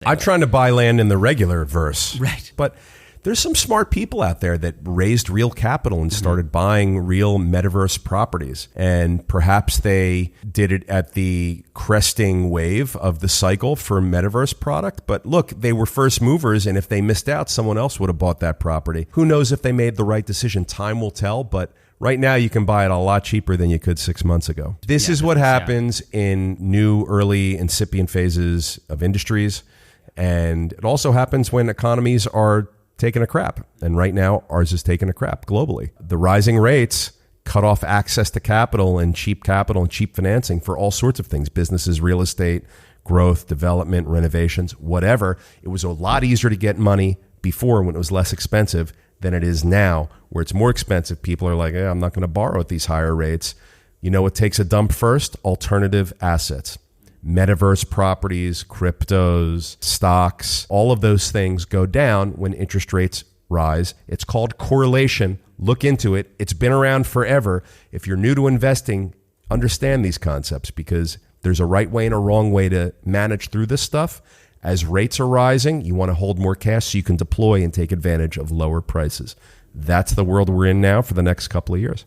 I'm trying to buy land in the regular verse. Right. But there's some smart people out there that raised real capital and started buying real metaverse properties. And perhaps they did it at the cresting wave of the cycle for metaverse product. But look, they were first movers. And if they missed out, someone else would have bought that property. Who knows if they made the right decision? Time will tell. But right now, you can buy it a lot cheaper than you could 6 months ago. This is what happens in new, early, incipient phases of industries. And it also happens when economies are taking a crap. And right now, ours is taking a crap globally. The rising rates cut off access to capital and cheap financing for all sorts of things, businesses, real estate, growth, development, renovations, whatever. It was a lot easier to get money before when it was less expensive than it is now, where it's more expensive. People are like, I'm not going to borrow at these higher rates. You know what takes a dump first? Alternative assets. Metaverse properties, cryptos, stocks, all of those things go down when interest rates rise. It's called correlation. Look into it. It's been around forever. If you're new to investing, understand these concepts because there's a right way and a wrong way to manage through this stuff. As rates are rising, you want to hold more cash so you can deploy and take advantage of lower prices. That's the world we're in now for the next couple of years.